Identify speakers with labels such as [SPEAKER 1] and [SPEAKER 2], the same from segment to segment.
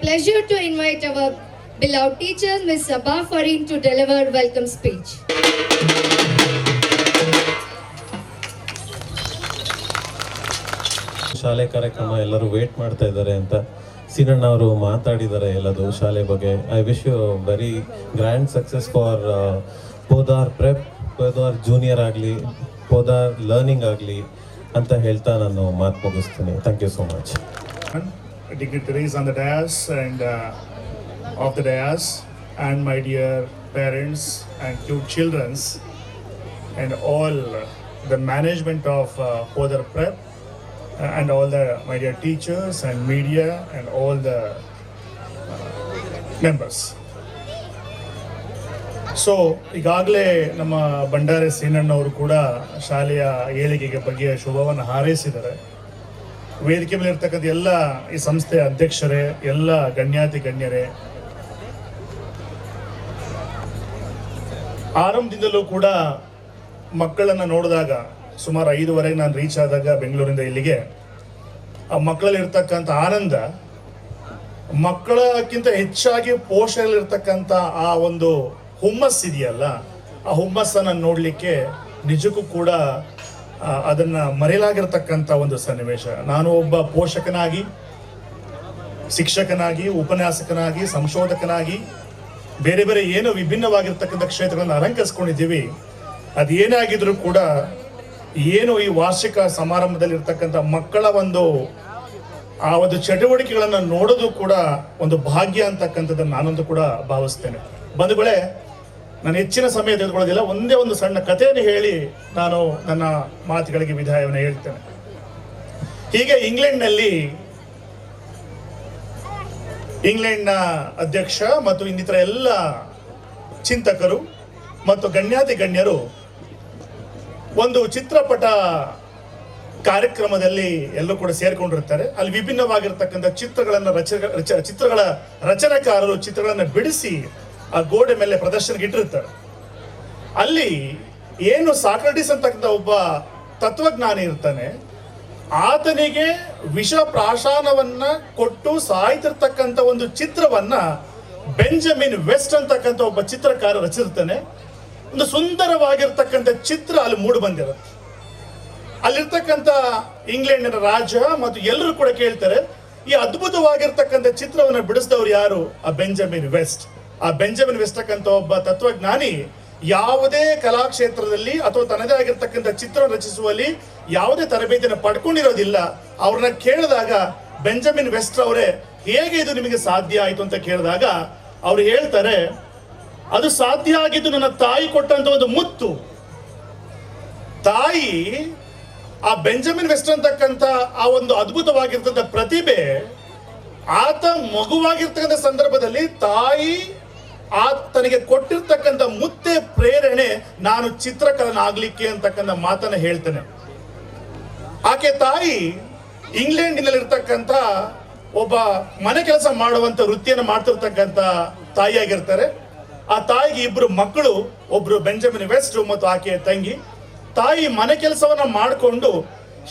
[SPEAKER 1] pleasure to invite our beloved teacher, Ms. Sabah Farin, to deliver welcome speech.
[SPEAKER 2] ಶಾಲೆ ಕಾರ್ಯಕ್ರಮ ಎಲ್ಲರೂ wait ಮಾಡ್ತಾ ಇದ್ದಾರೆ ಅಂತ ಸೀನಣ್ಣ ಅವರು ಮಾತಾಡಿದ್ದಾರೆ ಎಲ್ಲದು ಶಾಲೆ ಬಗ್ಗೆ. I wish you very grand success for Podar prep, Podar junior ಆಗಲಿ, ಪೋದಾರ್ ಲರ್ನಿಂಗ್ ಆಗಲಿ ಅಂತ ಹೇಳ್ತಾ ನಾನು ಮಾತು ಮುಗಿಸ್ತೀನಿ. Thank you so much.
[SPEAKER 3] Dignitaries on the dais and of the dais, and my dear parents and cute childrens, and all the management of Podar Prep, and all the my dear teachers and media and all the members. So ಈಗಾಗಲೇ ನಮ್ಮ ಬಂಡಾರೆ ಸೀನಣ್ಣವರು ಕೂಡ ಶಾಲೆಯ ಏಳಿಗೆಗೆ ಬಗ್ಗೆ ಶುಭವನ್ನು ಹಾರೈಸಿದ್ದಾರೆ. ವೇದಿಕೆ ಮೇಲೆ ಇರ್ತಕ್ಕಂಥ ಎಲ್ಲ ಈ ಸಂಸ್ಥೆಯ ಅಧ್ಯಕ್ಷರೇ, ಎಲ್ಲ ಗಣ್ಯಾತಿ ಗಣ್ಯರೇ, ಆರಂಭದಿಂದಲೂ ಕೂಡ ಮಕ್ಕಳನ್ನು ನೋಡಿದಾಗ, ಸುಮಾರು 5:15 ನಾನು ರೀಚ್ ಆದಾಗ ಬೆಂಗಳೂರಿಂದ ಇಲ್ಲಿಗೆ, ಆ ಮಕ್ಕಳಲ್ಲಿರ್ತಕ್ಕಂಥ ಆನಂದ, ಮಕ್ಕಳಕ್ಕಿಂತ ಹೆಚ್ಚಾಗಿ ಪೋಷಕರಲ್ಲಿರ್ತಕ್ಕಂಥ ಆ ಒಂದು ಹುಮ್ಮಸ್ ಇದೆಯಲ್ಲ, ಆ ಹುಮ್ಮಸ್ಸನ್ನು ನೋಡಲಿಕ್ಕೆ ನಿಜಕ್ಕೂ ಕೂಡ ಅದನ್ನು ಮರೆಯಲಾಗಿರ್ತಕ್ಕಂಥ ಒಂದು ಸನ್ನಿವೇಶ. ನಾನು ಒಬ್ಬ ಪೋಷಕನಾಗಿ, ಶಿಕ್ಷಕನಾಗಿ, ಉಪನ್ಯಾಸಕನಾಗಿ, ಸಂಶೋಧಕನಾಗಿ ಬೇರೆ ಬೇರೆ ಏನೋ ವಿಭಿನ್ನವಾಗಿರ್ತಕ್ಕಂಥ ಕ್ಷೇತ್ರಗಳನ್ನು ಅಲಂಕರಿಸ್ಕೊಂಡಿದ್ದೀವಿ. ಅದು ಏನೇ ಆಗಿದ್ರೂ ಕೂಡ ಏನು ಈ ವಾರ್ಷಿಕ ಸಮಾರಂಭದಲ್ಲಿರ್ತಕ್ಕಂಥ ಮಕ್ಕಳ ಆ ಒಂದು ಚಟುವಟಿಕೆಗಳನ್ನು ನೋಡೋದು ಕೂಡ ಒಂದು ಭಾಗ್ಯ ಅಂತಕ್ಕಂಥದ್ದನ್ನು ನಾನೊಂದು ಕೂಡ ಭಾವಿಸ್ತೇನೆ. ಬಂಧುಗಳೇ, ನಾನು ಹೆಚ್ಚಿನ ಸಮಯ ತೆಗೆದುಕೊಳ್ಳೋದಿಲ್ಲ. ಒಂದೇ ಒಂದು ಸಣ್ಣ ಕಥೆಯನ್ನು ಹೇಳಿ ನಾನು ನನ್ನ ಮಾತುಗಳಿಗೆ ವಿದಾಯವನ್ನು ಹೇಳ್ತೇನೆ. ಹೀಗೆ ಇಂಗ್ಲೆಂಡ್ನ ಅಧ್ಯಕ್ಷ ಮತ್ತು ಇನ್ನಿತರ ಎಲ್ಲ ಚಿಂತಕರು ಮತ್ತು ಗಣ್ಯಾತಿ ಗಣ್ಯರು ಒಂದು ಚಿತ್ರಪಟ ಕಾರ್ಯಕ್ರಮದಲ್ಲಿ ಎಲ್ಲರೂ ಕೂಡ ಸೇರ್ಕೊಂಡಿರ್ತಾರೆ. ಅಲ್ಲಿ ವಿಭಿನ್ನವಾಗಿರ್ತಕ್ಕಂಥ ಚಿತ್ರಗಳ ರಚನೆಕಾರರು ಚಿತ್ರಗಳನ್ನು ಬಿಡಿಸಿ ಆ ಗೋಡೆ ಮೇಲೆ ಪ್ರದರ್ಶನಕ್ಕೆ ಇಟ್ಟಿರ್ತಾರೆ. ಅಲ್ಲಿ ಏನು ಸಾಕ್ರಟಿಸ್ ಅಂತಕ್ಕಂಥ ಒಬ್ಬ ತತ್ವಜ್ಞಾನಿ ಇರ್ತಾನೆ, ಆತನಿಗೆ ವಿಷ ಪ್ರಾಶಾನವನ್ನ ಕೊಟ್ಟು ಸಾಯ್ತಿರ್ತಕ್ಕಂಥ ಒಂದು ಚಿತ್ರವನ್ನ ಬೆಂಜಮಿನ್ ವೆಸ್ಟ್ ಅಂತಕ್ಕಂಥ ಒಬ್ಬ ಚಿತ್ರಕಾರ ರಚಿಸಿರ್ತಾನೆ. ಒಂದು ಸುಂದರವಾಗಿರ್ತಕ್ಕಂಥ ಚಿತ್ರ ಅಲ್ಲಿ ಮೂಡಿ ಬಂದಿರುತ್ತೆ. ಅಲ್ಲಿರ್ತಕ್ಕಂಥ ಇಂಗ್ಲೆಂಡಿನ ರಾಜ ಮತ್ತು ಎಲ್ಲರೂ ಕೂಡ ಕೇಳ್ತಾರೆ, ಈ ಅದ್ಭುತವಾಗಿರ್ತಕ್ಕಂಥ ಚಿತ್ರವನ್ನು ಬಿಡಿಸಿದವರು ಯಾರು? ಆ ಬೆಂಜಮಿನ್ ವೆಸ್ಟ್. ಆ ಬೆಂಜಮಿನ್ ವೆಸ್ಟ್ ಅಂತಕ್ಕಂಥ ಒಬ್ಬ ತತ್ವಜ್ಞಾನಿ ಯಾವುದೇ ಕಲಾಕ್ಷೇತ್ರದಲ್ಲಿ ಅಥವಾ ತನ್ನದೇ ಆಗಿರ್ತಕ್ಕಂಥ ಚಿತ್ರ ರಚಿಸುವಲ್ಲಿ ಯಾವುದೇ ತರಬೇತಿಯನ್ನು ಪಡ್ಕೊಂಡಿರೋದಿಲ್ಲ. ಅವ್ರನ್ನ ಕೇಳಿದಾಗ ಬೆಂಜಮಿನ್ ವೆಸ್ಟ್ ಅವರೇ, ಹೇಗೆ ಇದು ನಿಮಗೆ ಸಾಧ್ಯ ಆಯಿತು ಅಂತ ಕೇಳಿದಾಗ ಅವ್ರು ಹೇಳ್ತಾರೆ, ಅದು ಸಾಧ್ಯ ಆಗಿದ್ದು ನನ್ನ ತಾಯಿ ಕೊಟ್ಟಂತ ಒಂದು ಮುತ್ತು. ತಾಯಿ ಆ ಬೆಂಜಮಿನ್ ವೆಸ್ಟ್ ಅಂತಕ್ಕಂಥ ಆ ಒಂದು ಅದ್ಭುತವಾಗಿರ್ತಕ್ಕಂಥ ಪ್ರತಿಭೆ, ಆತ ಮಗುವಾಗಿರ್ತಕ್ಕಂಥ ಸಂದರ್ಭದಲ್ಲಿ ತಾಯಿ ತನಗೆ ಕೊಟ್ಟಿರ್ತಕ್ಕಂಥ ಮುತ್ತೆ ಪ್ರೇರಣೆ ನಾನು ಚಿತ್ರಕಲನಾಗ್ಲಿಕ್ಕೆ ಅಂತಕ್ಕಂಥ ಮಾತನ್ನ ಹೇಳ್ತೇನೆ. ಆಕೆ ತಾಯಿ ಇಂಗ್ಲೆಂಡಿನಲ್ಲಿರ್ತಕ್ಕಂಥ ಒಬ್ಬ ಮನೆ ಕೆಲಸ ಮಾಡುವಂತ ವೃತ್ತಿಯನ್ನು ಮಾಡ್ತಿರ್ತಕ್ಕಂಥ ತಾಯಿಯಾಗಿರ್ತಾರೆ. ಆ ತಾಯಿಗೆ 2 ಮಕ್ಕಳು, ಒಬ್ರು ಬೆಂಜಮಿನ್ ವೆಸ್ಟ್ ಮತ್ತು ಆಕೆಯ ತಂಗಿ. ತಾಯಿ ಮನೆ ಕೆಲಸವನ್ನ ಮಾಡಿಕೊಂಡು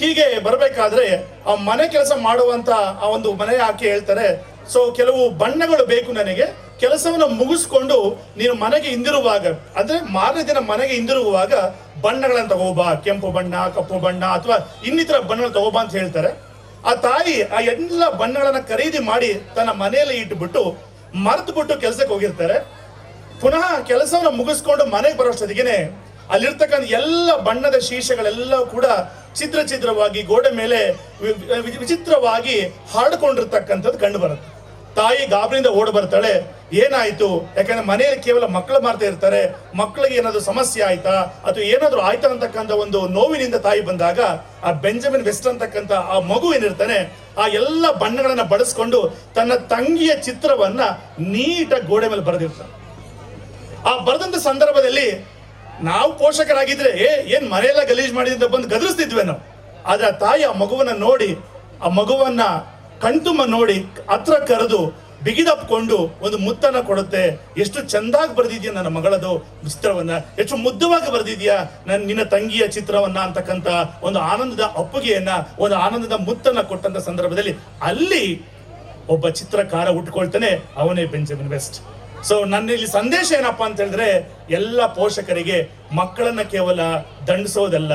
[SPEAKER 3] ಹೀಗೆ ಬರಬೇಕಾದ್ರೆ ಆ ಮನೆ ಕೆಲಸ ಮಾಡುವಂತ ಆ ಒಂದು ಮನೆ ಆಕೆ ಹೇಳ್ತಾರೆ, ಸೊ ಕೆಲವು ಬಣ್ಣಗಳು ಬೇಕು ನನಗೆ, ಕೆಲಸವನ್ನು ಮುಗಿಸ್ಕೊಂಡು ನೀನು ಮನೆಗೆ ಹಿಂದಿರುವಾಗ, ಅಂದ್ರೆ ಮಾರನೇ ದಿನ ಮನೆಗೆ ಹಿಂದಿರುಗುವಾಗ ಬಣ್ಣಗಳನ್ನ ತಗೋಬಾ, ಕೆಂಪು ಬಣ್ಣ, ಕಪ್ಪು ಬಣ್ಣ ಅಥವಾ ಇನ್ನಿತರ ಬಣ್ಣಗಳು ತಗೋಬಾ ಅಂತ ಹೇಳ್ತಾರೆ. ಆ ತಾಯಿ ಆ ಎಲ್ಲ ಬಣ್ಣಗಳನ್ನ ಖರೀದಿ ಮಾಡಿ ತನ್ನ ಮನೆಯಲ್ಲಿ ಇಟ್ಟುಬಿಟ್ಟು ಮರೆತು ಬಿಟ್ಟು ಕೆಲಸಕ್ಕೆ ಹೋಗಿರ್ತಾರೆ. ಪುನಃ ಕೆಲಸವನ್ನು ಮುಗಿಸ್ಕೊಂಡು ಮನೆಗೆ ಬರೋಷ್ಟೊತ್ತಿಗೆ ಅಲ್ಲಿರ್ತಕ್ಕಂಥ ಎಲ್ಲ ಬಣ್ಣದ ಶೀರ್ಷಗಳೆಲ್ಲ ಕೂಡ ಚಿತ್ರವಾಗಿ ಗೋಡೆ ಮೇಲೆ ವಿಚಿತ್ರವಾಗಿ ಹಾಡ್ಕೊಂಡಿರ್ತಕ್ಕಂಥದ್ದು ಕಂಡು ಬರುತ್ತೆ. ತಾಯಿ ಗಾಬರಿಯಿಂದ ಓಡಿ ಬರ್ತಾಳೆ, ಏನಾಯ್ತು? ಯಾಕಂದ್ರೆ ಮನೆಯಲ್ಲಿ ಕೇವಲ ಮಕ್ಕಳು ಮಾಡ್ತಾ ಇರ್ತಾರೆ, ಮಕ್ಕಳಿಗೆ ಏನಾದ್ರು ಸಮಸ್ಯೆ ಆಯ್ತಾ ಅಥವಾ ಏನಾದ್ರು ಆಯ್ತಾ ಅಂತಕ್ಕಂಥ ಒಂದು ನೋವಿನಿಂದ ತಾಯಿ ಬಂದಾಗ ಆ ಬೆಂಜಮಿನ್ ವೆಸ್ಟ್ ಅಂತಕ್ಕಂಥ ಆ ಮಗು ಏನಿರ್ತಾನೆ ಆ ಎಲ್ಲ ಬಣ್ಣಗಳನ್ನ ಬಳಸ್ಕೊಂಡು ತನ್ನ ತಂಗಿಯ ಚಿತ್ರವನ್ನ ನೀಟಾಗಿ ಗೋಡೆ ಮೇಲೆ ಬರೆದಿರ್ತಾನೆ. ಆ ಬರೆದಂತ ಸಂದರ್ಭದಲ್ಲಿ ನಾವು ಪೋಷಕರಾಗಿದ್ರೆ ಏನ್ ಮನೆಯೆಲ್ಲ ಗಲೀಜ್ ಮಾಡಿದ ಬಂದು ಗದರಿಸ್ತಿದ್ವಿ ನಾವು. ಆದ್ರೆ ಆ ತಾಯಿ ಆ ಮಗುವನ್ನ ನೋಡಿ, ಆ ಮಗುವನ್ನ ಕಣ್ತುಂಬ ನೋಡಿ ಹತ್ರ ಕರೆದು ಬಿಗಿದಪ್ಕೊಂಡು ಒಂದು ಮುತ್ತನ್ನ ಕೊಡುತ್ತೆ. ಎಷ್ಟು ಚಂದಾಗಿ ಬರೆದಿದ್ಯಾ ನನ್ನ ಮಗಳದು ಚಿತ್ರವನ್ನ, ಎಷ್ಟು ಮುದ್ದವಾಗಿ ಬರೆದಿದ್ಯಾ ನಿನ್ನ ತಂಗಿಯ ಚಿತ್ರವನ್ನ ಅಂತಕ್ಕಂಥ ಒಂದು ಆನಂದದ ಅಪ್ಪುಗೆಯನ್ನ, ಒಂದು ಆನಂದದ ಮುತ್ತನ್ನ ಕೊಟ್ಟಂತ ಸಂದರ್ಭದಲ್ಲಿ ಅಲ್ಲಿ ಒಬ್ಬ ಚಿತ್ರಕಾರ ಹುಟ್ಕೊಳ್ತಾನೆ, ಅವನೇ ಬೆಂಜಮಿನ್ ವೆಸ್ಟ್. ಸೊ ನನ್ನ ಇಲ್ಲಿ ಸಂದೇಶ ಏನಪ್ಪಾ ಅಂತ ಹೇಳಿದ್ರೆ, ಎಲ್ಲ ಪೋಷಕರಿಗೆ ಮಕ್ಕಳನ್ನ ಕೇವಲ ದಂಡಿಸೋದಲ್ಲ,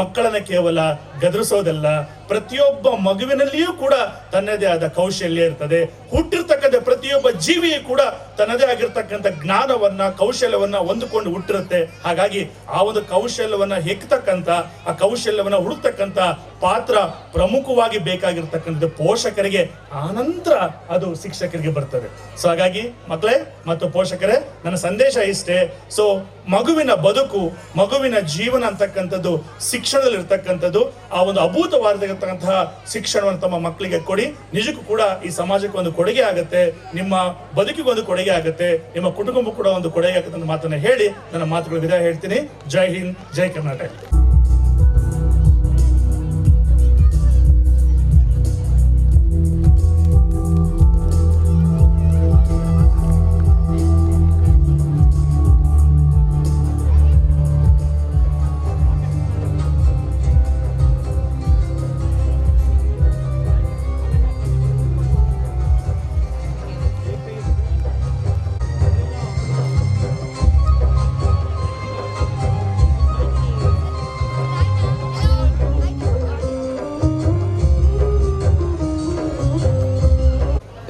[SPEAKER 3] ಮಕ್ಕಳನ್ನ ಕೇವಲ ಗದರಿಸೋದಲ್ಲ, ಪ್ರತಿಯೊಬ್ಬ ಮಗುವಿನಲ್ಲಿಯೂ ಕೂಡ ತನ್ನದೇ ಆದ ಕೌಶಲ್ಯ ಇರ್ತದೆ. ಹುಟ್ಟಿರ್ತಕ್ಕಂಥ ಪ್ರತಿಯೊಬ್ಬ ಜೀವಿಯೂ ಕೂಡ ತನ್ನದೇ ಆಗಿರ್ತಕ್ಕಂಥ ಜ್ಞಾನವನ್ನ, ಕೌಶಲ್ಯವನ್ನ ಹೊಂದಿಕೊಂಡು ಹುಟ್ಟಿರುತ್ತೆ. ಹಾಗಾಗಿ ಆ ಒಂದು ಕೌಶಲ್ಯವನ್ನ ಹೆಕ್ತಕ್ಕಂಥ, ಆ ಕೌಶಲ್ಯವನ್ನ ಹುಡುಕ್ತಕ್ಕಂಥ ಪಾತ್ರ ಪ್ರಮುಖವಾಗಿ ಬೇಕಾಗಿರ್ತಕ್ಕಂಥದ್ದು ಪೋಷಕರಿಗೆ, ಆನಂತರ ಅದು ಶಿಕ್ಷಕರಿಗೆ ಬರ್ತದೆ. ಸೊ ಹಾಗಾಗಿ ಮಕ್ಕಳೇ ಮತ್ತು ಪೋಷಕರೇ, ನನ್ನ ಸಂದೇಶ ಇಷ್ಟೇ. ಸೊ ಮಗುವಿನ ಬದುಕು, ಮಗುವಿನ ಜೀವನ ಅಂತಕ್ಕಂಥದ್ದು ಶಿಕ್ಷಣದಲ್ಲಿ ಇರ್ತಕ್ಕಂಥದ್ದು. ಆ ಒಂದು ಅಭೂತವಾದಂತಹ ಶಿಕ್ಷಣವನ್ನು ತಮ್ಮ ಮಕ್ಕಳಿಗೆ ಕೊಡಿ. ನಿಜಕ್ಕೂ ಕೂಡ ಈ ಸಮಾಜಕ್ಕೆ ಒಂದು ಕೊಡುಗೆ ಆಗುತ್ತೆ, ನಿಮ್ಮ ಬದುಕಿಗೆ ಒಂದು ಕೊಡುಗೆ ಆಗುತ್ತೆ, ನಿಮ್ಮ ಕುಟುಂಬ ಕೂಡ ಒಂದು ಕೊಡುಗೆ ಆಗುತ್ತೆ ಅಂತ ಮಾತನ್ನ ಹೇಳಿ ನನ್ನ ಮಾತುಗಳು ವಿದಾಯ ಹೇಳ್ತೀನಿ. ಜೈ ಹಿಂದ್, ಜೈ ಕರ್ನಾಟಕ.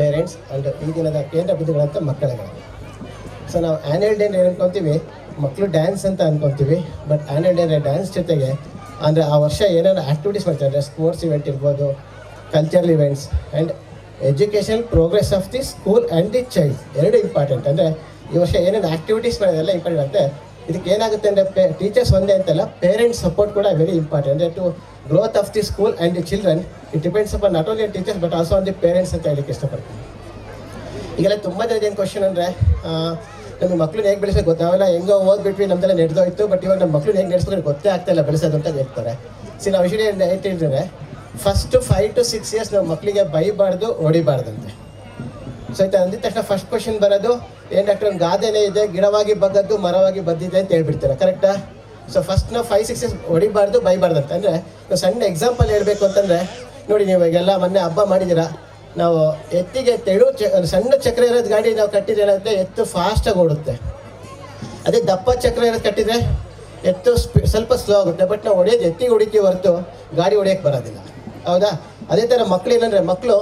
[SPEAKER 4] ಪೇರೆಂಟ್ಸ್ ಅಂಡ್ ಈ ದಿನದ ಕೇಂದ್ರ ಬಿಂದುಗಳಂತ ಮಕ್ಕಳುಗಳು. ಸೊ ನಾವು ಆ್ಯನ್ಯಲ್ ಡೇ ಅನ್ಕೊತೀವಿ, ಮಕ್ಕಳು ಡ್ಯಾನ್ಸ್ ಅಂತ ಅನ್ಕೊತೀವಿ. ಬಟ್ ಆ್ಯನ್ಯಲ್ ಡೇ ಡ್ಯಾನ್ಸ್ ಜೊತೆಗೆ ಅಂದರೆ ಆ ವರ್ಷ ಏನೇನು ಆ್ಯಕ್ಟಿವಿಟೀಸ್ ಮಾಡ್ತಾರೆ, ಅಂದರೆ ಸ್ಪೋರ್ಟ್ಸ್ ಇವೆಂಟ್ ಇರ್ಬೋದು, cultural events and education progress of the school and the child, ಎರಡು ಇಂಪಾರ್ಟೆಂಟ್. ಅಂದರೆ ಈ ವರ್ಷ ಏನೇನು ಆ್ಯಕ್ಟಿವಿಟೀಸ್ ಮಾಡೋದೆಲ್ಲ ಇಂಪಾರ್ಟೆಂಟ್ ಆಗುತ್ತೆ. ಇದಕ್ಕೆ ಏನಾಗುತ್ತೆ ಅಂದರೆ ಟೀಚರ್ಸ್ ಒಂದೇ ಅಂತಲ್ಲ, ಪೇರೆಂಟ್ಸ್ ಸಪೋರ್ಟ್ ಕೂಡ ವೆರಿ ಇಂಪಾರ್ಟೆಂಟ್. ಅಂದರೆ to growth of the school and the children it depends upon not only teachers but also on the parents ಅಂತ ಹೇಳಲಿಕ್ಕೆ ಇಷ್ಟಪಡ್ತೀನಿ. ಈಗೆಲ್ಲ ತುಂಬ ಜನದ ಏನು ಕ್ವಶನ್ ಅಂದರೆ, ನಮ್ಮ ಮಕ್ಕಳನ್ನ ಹೇಗೆ ಬೆಳೆಸೋದು ಗೊತ್ತು, ನಾವೆಲ್ಲ ಹೆಂಗೋ ಓದ್ಬಿಟ್ವಿ, ನಮ್ದೆಲ್ಲ ನಡೆದೋಯ್ತು, ಬಟ್ ಇವಾಗ ನಮ್ಮ ಮಕ್ಕಳನ್ನ ಹೇಗೆ ನಡೆಸ್ಬೇಕು ಗೊತ್ತೇ ಆಗ್ತಾಯಿಲ್ಲ ಬೆಳೆಸೋದು ಅಂತ ಹೇಳ್ತಾರೆ. ನಾವು ವಿಷಯ ಏನು ಹೇಳ್ತಿದ್ರೆ, ಫಸ್ಟ್ 5 to 6 years ನಾವು ಮಕ್ಕಳಿಗೆ ಬೈಬಾರ್ದು, ಹೊಡಿಬಾರ್ದಂತೆ. ಸೊ ಆಯ್ತಾ, ಅಂದಿದ ತಕ್ಷಣ ಫಸ್ಟ್ ಕ್ವಶನ್ ಬರೋದು ಏನು ಡಾಕ್ಟರ್, ಒಂದು ಗಾದೆನೇ ಇದೆ, ಗಿಡವಾಗಿ ಬಗ್ಗದ್ದು ಮರವಾಗಿ ಬದ್ದಿದೆ ಅಂತ ಹೇಳ್ಬಿಡ್ತಾರೆ, ಕರೆಕ್ಟಾ? ಸೊ ಫಸ್ಟ್ ನಾವು 5-6 years ಹೊಡಿಬಾರ್ದು, ಬೈಬಾರ್ದಂತ. ಅಂದರೆ ಸಣ್ಣ ಎಕ್ಸಾಂಪಲ್ ಹೇಳಬೇಕು ಅಂತಂದರೆ, ನೋಡಿ ನೀವು ಈಗೆಲ್ಲ ಮೊನ್ನೆ ಹಬ್ಬ ಮಾಡಿದ್ದೀರಾ, ನಾವು ಎತ್ತಿಗೆ ಸಣ್ಣ ಚಕ್ರ ಇರೋದು ಗಾಡಿ ನಾವು ಕಟ್ಟಿದ್ರೆ ಏನಾಗುತ್ತೆ, ಎತ್ತು ಫಾಸ್ಟಾಗಿ ಓಡುತ್ತೆ. ಅದೇ ದಪ್ಪ ಚಕ್ರ ಇರೋದು ಕಟ್ಟಿದರೆ ಎತ್ತು ಸ್ವಲ್ಪ ಸ್ಲೋ ಆಗುತ್ತೆ. ಬಟ್ ನಾವು ಹೊಡೆಯೋದು ಎತ್ತಿಗೆ ಹೊಡಿತೀವಿ ಹೊರತು ಗಾಡಿ ಹೊಡೆಯೋಕ್ಕೆ ಬರೋದಿಲ್ಲ, ಹೌದಾ? ಅದೇ ಥರ ಮಕ್ಕಳು ಏನಂದರೆ, ಮಕ್ಕಳು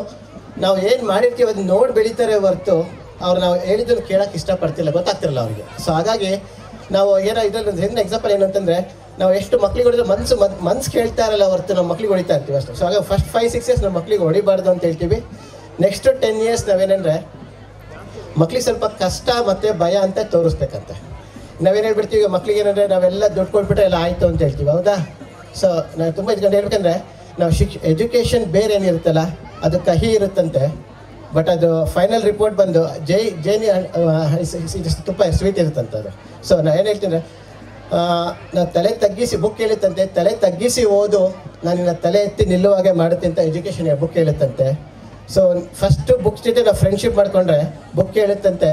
[SPEAKER 4] ನಾವು ಏನು ಮಾಡಿರ್ತೀವಿ ಅದನ್ನ ನೋಡಿ ಬೆಳೀತಾರೆ ಹೊರತು ಅವ್ರು ನಾವು ಹೇಳಿದ್ದನ್ನು ಕೇಳೋಕ್ಕೆ ಇಷ್ಟಪಡ್ತಿಲ್ಲ, ಗೊತ್ತಾಗ್ತಿರಲ್ಲ ಅವ್ರಿಗೆ. ಸೊ ಹಾಗಾಗಿ ನಾವು ಏನೋ ಇದರಲ್ಲಿ ಒಂದು ಹೆಂಗೆ ಎಕ್ಸಾಂಪಲ್ ಏನು ಅಂತಂದರೆ, ನಾವು ಎಷ್ಟು ಮಕ್ಳಿಗೆ ಹೊಡಿದ್ರೆ ಮನ್ಸು ಕೇಳ್ತಾ ಇರಲ್ಲ ಹೊರತು ನಾವು ಮಕ್ಳಿಗೆ ಹೊಡಿತಾ ಇರ್ತೀವಿ ಅಷ್ಟೇ. ಸೊ ಹಾಗಾಗಿ ಫಸ್ಟ್ 5-6 years ನಾವು ಮಕ್ಳಿಗೆ ಹೊಡಿಬಾರ್ದು ಅಂತ ಹೇಳ್ತೀವಿ. ನೆಕ್ಸ್ಟ್ 10 years ನಾವೇನೆಂದರೆ ಮಕ್ಳಿಗೆ ಸ್ವಲ್ಪ ಕಷ್ಟ ಮತ್ತು ಭಯ ಅಂತ ತೋರಿಸ್ಬೇಕಂತೆ. ನಾವೇನು ಹೇಳ್ಬಿಡ್ತೀವಿ, ಮಕ್ಳಿಗೆ ಏನಂದರೆ ನಾವೆಲ್ಲ ದುಡ್ಡು ಕೊಟ್ಬಿಟ್ರೆ ಎಲ್ಲ ಆಯಿತು ಅಂತ ಹೇಳ್ತೀವಿ, ಹೌದಾ? ಸೊ ನಾವು ತುಂಬ ಇದನ್ನು ಹೇಳ್ಬೇಕಂದ್ರೆ, ನಾವು ಎಜುಕೇಷನ್ ಬೇರೆ ಏನಿರುತ್ತಲ್ಲ ಅದು ಕಹಿ ಇರುತ್ತಂತೆ, ಬಟ್ ಅದು ಫೈನಲ್ ರಿಪೋರ್ಟ್ ಬಂದು ಜೇನಿ ತುಪ್ಪ ಸ್ವೀಟ್ ಇರುತ್ತಂತೆ ಅದು. ಸೊ ನಾನು ಏನು ಹೇಳ್ತೀನಿ, ನಾವು ತಲೆ ತಗ್ಗಿಸಿ ಬುಕ್ ಹೇಳುತ್ತಂತೆ, ತಲೆ ತಗ್ಗಿಸಿ ಓದು, ನಾನು ನಿನ್ನ ತಲೆ ಎತ್ತಿ ನಿಲ್ಲುವಾಗೆ ಮಾಡುತ್ತೆ ಅಂತ ಎಜುಕೇಷನ್ ಬುಕ್ ಹೇಳುತ್ತಂತೆ. ಸೊ ಫಸ್ಟು ಬುಕ್ಸ್ ಜೊತೆ ನಾವು ಫ್ರೆಂಡ್ಶಿಪ್ ಮಾಡಿಕೊಂಡ್ರೆ ಬುಕ್ ಹೇಳುತ್ತಂತೆ,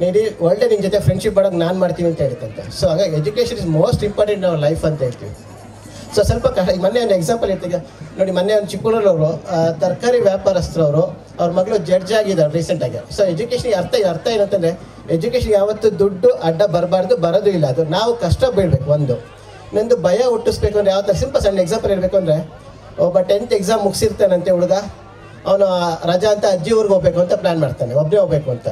[SPEAKER 4] ನೀಡಿ ಒಳ್ಳೆ ನಿನ್ನ ಜೊತೆ ಫ್ರೆಂಡ್ಶಿಪ್ ಮಾಡೋಕೆ ನಾನು ಮಾಡ್ತೀನಿ ಅಂತ ಹೇಳುತ್ತಂತೆ. ಸೊ ಹಾಗಾಗಿ ಎಜುಕೇಷನ್ ಇಸ್ ಮೋಸ್ಟ್ ಇಂಪಾರ್ಟೆಂಟ್ ನಾವು ಲೈಫ್ ಅಂತ ಹೇಳ್ತೀವಿ. ಸೊ ಸ್ವಲ್ಪ ಮೊನ್ನೆ ಒಂದು ಎಕ್ಸಾಂಪಲ್ ಇರ್ತೀಗ ನೋಡಿ, ಮೊನ್ನೆ ಒಂದು ಚಿಕ್ಕೂರಲ್ಲವರು ತರಕಾರಿ ವ್ಯಾಪಾರಸ್ಥರವರು, ಅವ್ರ ಮಗಳು ಜಡ್ಜ್ ಆಗಿದ್ದಾರೆ ರೀಸೆಂಟಾಗಿ. ಸೊ ಎಜುಕೇಷನ್ಗೆ ಅರ್ಥ ಏನಂತಂದರೆ, ಎಜುಕೇಷನ್ ಯಾವತ್ತು ದುಡ್ಡು ಅಡ್ಡ ಬರಬಾರ್ದು, ಬರೋದು ಇಲ್ಲ, ಅದು ನಾವು ಕಷ್ಟ ಬೀಳಬೇಕು. ನಂದು ಭಯ ಹುಟ್ಟಿಸ್ಬೇಕು ಅಂದರೆ ಯಾವ ಥರ, ಸಿಂಪಲ್ ಸಣ್ಣ ಎಕ್ಸಾಂಪಲ್ ಇರಬೇಕು ಅಂದರೆ, ಒಬ್ಬ 10th ಎಕ್ಸಾಮ್ ಮುಗಿಸಿರ್ತಾನಂತೆ ಹುಡುಗ, ಅವನು ರಜಾ ಅಂತ ಅಜ್ಜಿ ಊರಿಗೆ ಹೋಗ್ಬೇಕು ಅಂತ ಪ್ಲ್ಯಾನ್ ಮಾಡ್ತಾನೆ, ಒಬ್ಬನೇ ಹೋಗ್ಬೇಕು ಅಂತ.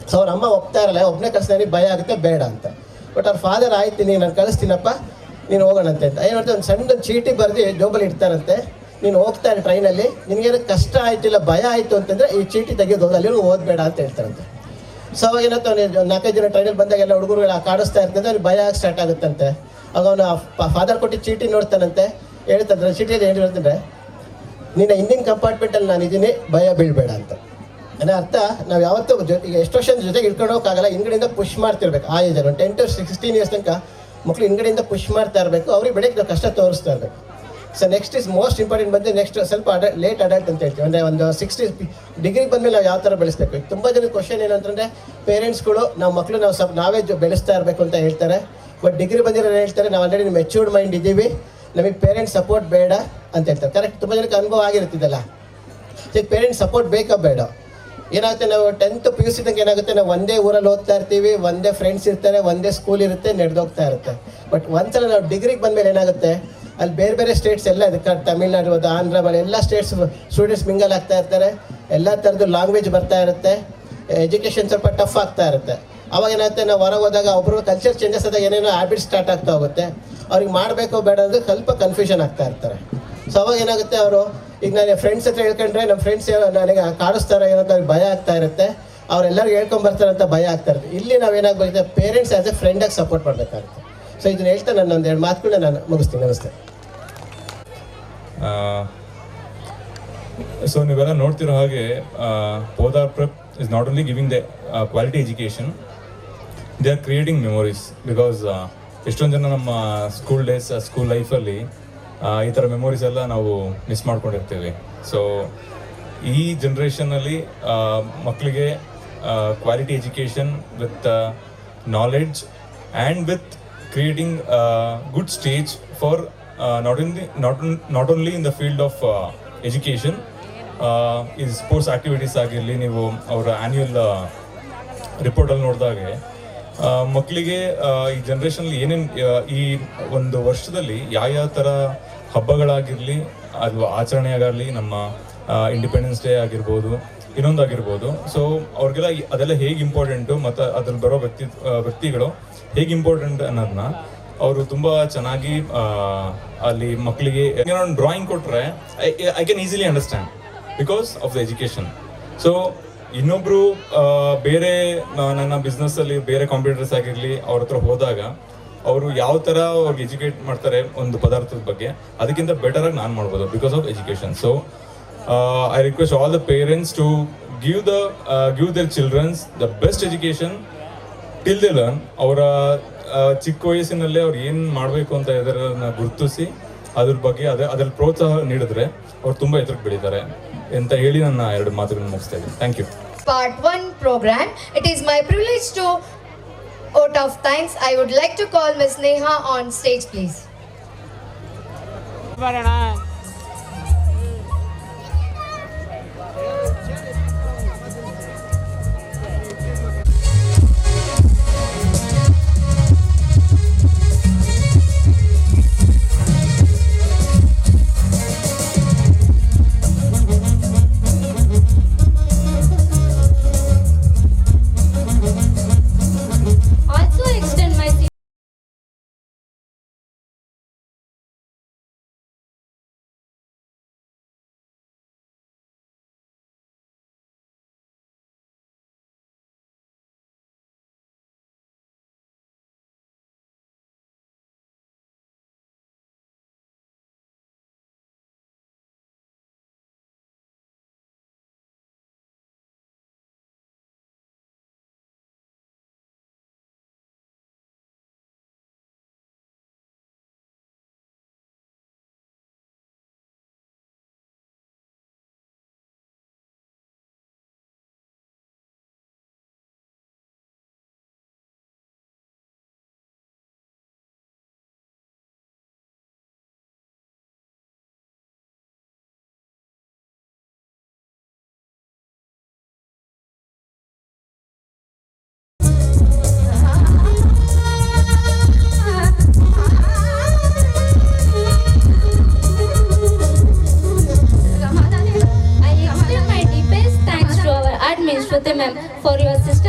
[SPEAKER 4] ಸೊ ಅವ್ರ ಅಮ್ಮ ಒಪ್ತಾ ಇರಲ್ಲ, ಒಬ್ಬನೇ ಕಳಿಸ್ತಾನೆ, ಭಯ ಆಗುತ್ತೆ, ಬೇಡ ಅಂತ. ಬಟ್ ಅವ್ರ ಫಾದರ್ ಆಯ್ತೀನಿ, ನಾನು ಕಳಿಸ್ತೀನಪ್ಪ, ನೀನು ಹೋಗೋಣಂತೆ ಅಂತ. ಏನು ಮಾಡ್ತಾರೆ, ಒಂದು ಸಣ್ಣ ಚೀಟಿ ಬರೆದು ಜೋಬಲ್ಲಿ ಇಡ್ತಾರಂತೆ, ನೀನು ಹೋಗ್ತಾ ಇರೋ ಟ್ರೈನಲ್ಲಿ, ನಿನಗೇನು ಕಷ್ಟ ಆಯ್ತಿಲ್ಲ, ಭಯ ಆಯಿತು ಅಂತಂದರೆ ಈ ಚೀಟಿ ತೆಗೆಯೋದು ಹೋಗಿ ಅಲ್ಲಿ ಓದಬೇಡ ಅಂತ ಹೇಳ್ತಾರಂತೆ. ಸೊ ಅವಾಗ ಏನಂತ, 4-5 ಜನ ಟ್ರೈನಲ್ಲಿ ಬಂದಾಗ ಎಲ್ಲ ಹುಡುಗರುಗಳು ಕಾಡಿಸ್ತಾ ಇರ್ತಂತೆ, ಅವ್ರಿಗೆ ಭಯ ಸ್ಟಾರ್ಟ್ ಆಗುತ್ತಂತೆ. ಆಗ ಅವನು ಫಾದರ್ ಕೊಟ್ಟು ಚೀಟಿ ನೋಡ್ತಾನಂತೆ, ಹೇಳ್ತಂದ್ರೆ ಚೀಟಿಯಲ್ಲಿ ಏನು ಹೇಳ್ತಂದ್ರೆ, ನಿನ್ನ ಹಿಂದಿನ ಕಂಪಾರ್ಟ್ಮೆಂಟಲ್ಲಿ ನಾನು ಇದ್ದೀನಿ, ಭಯ ಬೀಳಬೇಡ ಅಂತ. ಅಂದರೆ ಅರ್ಥ, ನಾವು ಯಾವತ್ತೂ ಈಗ ಎಷ್ಟು ವರ್ಷ ಜೊತೆಗೆ ಇಟ್ಕೊಂಡು ಹೋಗೋಕ್ಕಾಗಲ್ಲ, ಹಿಂಗಡೆಯಿಂದ ಪುಷ್ ಮಾಡ್ತಿರ್ಬೇಕು. ಆ ಏಜಲ್ಲಿ 10 to 16 years ತನಕ ಮಕ್ಕಳು ಹಿಂಗಡೆಯಿಂದ ಪುಷ್ ಮಾಡ್ತಾ ಇರಬೇಕು, ಅವ್ರಿಗೆ ಬೆಳಗ್ಗೆ ನಾವು ಕಷ್ಟ ತೋರಿಸ್ತಾ ಇರಬೇಕು. So next is most important ಬಂದು ನೆಕ್ಸ್ಟ್ ಸ್ವಲ್ಪ ಲೇಟ್ ಅಡಲ್ಟ್ ಅಂತ ಹೇಳ್ತೀವಿ. ಅಂದರೆ ಒಂದು 60 ಡಿಗ್ರಿ ಬಂದಮೇಲೆ ನಾವು ಯಾವ ಥರ ಬೆಳೆಸಬೇಕು. ಈಗ ತುಂಬ ಜನ ಕ್ವಶನ್ ಏನಂತಂದರೆ, ಪೇರೆಂಟ್ಸ್ಗಳು ನಾವು ಮಕ್ಕಳು ನಾವೇ ಬೆಳೆಸ್ತಾ ಇರಬೇಕು ಅಂತ ಹೇಳ್ತಾರೆ. ಬಟ್ ಡಿಗ್ರಿ ಬಂದಿರೋ ಹೇಳ್ತಾರೆ, ನಾವು ಆಲ್ರೆಡಿ ಮೆಚ್ಯೂರ್ಡ್ ಮೈಂಡ್ ಇದ್ದೀವಿ, ನಮಗೆ ಪೇರೆಂಟ್ಸ್ ಸಪೋರ್ಟ್ ಬೇಡ ಅಂತ ಹೇಳ್ತಾರೆ. ಕರೆಕ್ಟ್, ತುಂಬ ಜನಕ್ಕೆ ಅನುಭವ ಆಗಿರುತ್ತಿದ್ದಲ್ಲ. ಈಗ ಪೇರೆಂಟ್ಸ್ ಸಪೋರ್ಟ್ ಬೇಕಾ ಬೇಡ? ಏನಾಗುತ್ತೆ, ನಾವು 10th PUC ತನಕ ಏನಾಗುತ್ತೆ, ನಾವು ಒಂದೇ ಊರಲ್ಲಿ ಓದ್ತಾ ಇರ್ತೀವಿ, ಒಂದೇ ಫ್ರೆಂಡ್ಸ್ ಇರ್ತಾರೆ, ಒಂದೇ ಸ್ಕೂಲ್ ಇರುತ್ತೆ, ನಡೆದೋಗ್ತಾ ಇರುತ್ತೆ. ಬಟ್ ಒಂದ್ಸಲ ನಾವು ಡಿಗ್ರಿಗೆ ಬಂದಮೇಲೆ ಏನಾಗುತ್ತೆ, ಅಲ್ಲಿ ಬೇರೆ ಬೇರೆ ಸ್ಟೇಟ್ಸ್ ಎಲ್ಲ ಇದಕ್ಕೆ ತಮಿಳ್ನಾಡು, ಆಂಧ್ರ, ಬಳಿ ಎಲ್ಲ ಸ್ಟೇಟ್ಸ್ ಸ್ಟೂಡೆಂಟ್ಸ್ ಮಿಂಗಲ್ ಆಗ್ತಾ ಇರ್ತಾರೆ, ಎಲ್ಲ ಥರದ್ದು ಲ್ಯಾಂಗ್ವೇಜ್ ಬರ್ತಾ ಇರುತ್ತೆ, ಎಜುಕೇಷನ್ ಸ್ವಲ್ಪ ಟಫ್ ಆಗ್ತಾ ಇರುತ್ತೆ. ಅವಾಗ ಏನಾಗುತ್ತೆ, ನಾವು ಹೊರಗೆ ಹೋದಾಗ ಒಬ್ಬರು ಕಲ್ಚರ್ ಚೇಂಜಸ್ ಆದಾಗ ಏನೇನೋ ಹ್ಯಾಬಿಟ್ ಸ್ಟಾರ್ಟ್ ಆಗ್ತಾ ಹೋಗುತ್ತೆ, ಅವ್ರಿಗೆ ಮಾಡಬೇಕೋ ಬೇಡ ಅಂದರೆ ಸ್ವಲ್ಪ ಕನ್ಫ್ಯೂಷನ್ ಆಗ್ತಾ ಇರ್ತಾರೆ. ಸೊ ಅವಾಗ ಏನಾಗುತ್ತೆ, ಅವರು ಈಗ ನಾನು ಫ್ರೆಂಡ್ಸ್ ಹತ್ರ ಹೇಳ್ಕೊಂಡ್ರೆ ನಮ್ಮ ಫ್ರೆಂಡ್ಸ್ ನನಗೆ ಕಾಡಿಸ್ತಾರೆ ಏನಂತ ಅವ್ರಿಗೆ ಭಯ ಆಗ್ತಾ ಇರುತ್ತೆ, ಅವರೆಲ್ಲರಿಗೂ ಹೇಳ್ಕೊಂಬರ್ತಾರೆ ಅಂತ ಭಯ ಆಗ್ತಾ ಇರುತ್ತೆ. ಇಲ್ಲಿ ನಾವೇನಾಗಬೇಕು, ಪೇರೆಂಟ್ಸ್ ಆ್ಯಸ್ ಎ ಫ್ರೆಂಡಾಗಿ ಸಪೋರ್ಟ್ ಮಾಡಬೇಕಾಗುತ್ತೆ. ಸೊ ಇದನ್ನ ಹೇಳ್ತಾ ನಾನು ಒಂದೆರಡು ಮಾತುಗಳನ್ನ ನಾನು ಮುಗಿಸ್ತೀನಿ. ನಮಸ್ತೆ.
[SPEAKER 5] ಸೊ ನೀವೆಲ್ಲ ನೋಡ್ತಿರೋ ಹಾಗೆ Podar prep is not only giving the quality education, they are creating memories. Because ಎಷ್ಟೊಂದು ಜನ ನಮ್ಮ ಸ್ಕೂಲ್ ಡೇಸ್, ಸ್ಕೂಲ್ ಲೈಫಲ್ಲಿ ಈ ಥರ ಮೆಮೊರೀಸ್ ಎಲ್ಲ ನಾವು ಮಿಸ್ ಮಾಡ್ಕೊಂಡಿರ್ತೀವಿ. ಸೊ ಈ ಜನ್ರೇಷನಲ್ಲಿ ಮಕ್ಕಳಿಗೆ quality education with knowledge and with creating good stage for not only in the field of education, ಈ ಸ್ಪೋರ್ಟ್ಸ್ ಆ್ಯಕ್ಟಿವಿಟೀಸ್ ಆಗಿರಲಿ. ನೀವು ಅವರ ಆ್ಯನ್ಯುವಲ್ ರಿಪೋರ್ಟಲ್ಲಿ ನೋಡಿದಾಗೆ ಮಕ್ಕಳಿಗೆ ಈ ಜನ್ರೇಷನಲ್ಲಿ ಏನೇನು ಈ ಒಂದು ವರ್ಷದಲ್ಲಿ ಯಾವ ಥರ ಹಬ್ಬಗಳಾಗಿರಲಿ, ಅದು ಆಚರಣೆ ಆಗಿರಲಿ, ನಮ್ಮ ಇಂಡಿಪೆಂಡೆನ್ಸ್ ಡೇ ಆಗಿರ್ಬೋದು, ಇನ್ನೊಂದಾಗಿರ್ಬೋದು. ಸೊ ಅವ್ರಿಗೆಲ್ಲ ಅದೆಲ್ಲ ಹೇಗೆ ಇಂಪಾರ್ಟೆಂಟು ಮತ್ತು ಅದ್ರಲ್ಲಿ ಬರೋ ವ್ಯಕ್ತಿಗಳು ಹೇಗೆ ಇಂಪಾರ್ಟೆಂಟ್ ಅನ್ನೋದನ್ನ ಅವರು ತುಂಬ ಚೆನ್ನಾಗಿ ಅಲ್ಲಿ ಮಕ್ಕಳಿಗೆ ಒಂದು ಡ್ರಾಯಿಂಗ್ ಕೊಟ್ಟರೆ I can easily understand because of the education. So ಇನ್ನೊಬ್ರು ಬೇರೆ ನನ್ನ ಬಿಸ್ನೆಸ್ಸಲ್ಲಿ ಬೇರೆ ಕಾಂಪಿಟೇಟರ್ಸ್ ಆಗಿರಲಿ, ಅವ್ರ ಹತ್ರ ಹೋದಾಗ ಅವರು ಯಾವ ಥರ ಅವ್ರಿಗೆ ಎಜುಕೇಟ್ ಮಾಡ್ತಾರೆ ಒಂದು ಪದಾರ್ಥದ ಬಗ್ಗೆ, ಅದಕ್ಕಿಂತ ಬೆಟರಾಗಿ ನಾನು ಮಾಡ್ಬೋದು because of education. So I request all the parents to give their childrens the best education till they learn. ಅವರ ಚಿಕ್ಕ ವಯಸ್ಸಿನಲ್ಲೇ ಅವ್ರು ಏನು ಮಾಡಬೇಕು ಅಂತ ಇದನ್ನ ಗುರುತಿಸಿ ಅದ್ರ ಬಗ್ಗೆ ಅದ್ರಲ್ಲಿ ಪ್ರೋತ್ಸಾಹ ನೀಡಿದ್ರೆ ಅವ್ರು ತುಂಬ ಎತ್ತರಕ್ಕೆ ಬೆಳೀತಾರೆ ಅಂತ ಹೇಳಿ ನನ್ನ 2 ಮಾತುಗಳನ್ನು ಮುಗಿಸ್ತಾ ಇದ್ದೀನಿ. Thank you.
[SPEAKER 1] Part 1 program. It is my privilege to vote of thanks. I would like to call Ms. Neha on stage, please.
[SPEAKER 6] Shruti ma'am for your system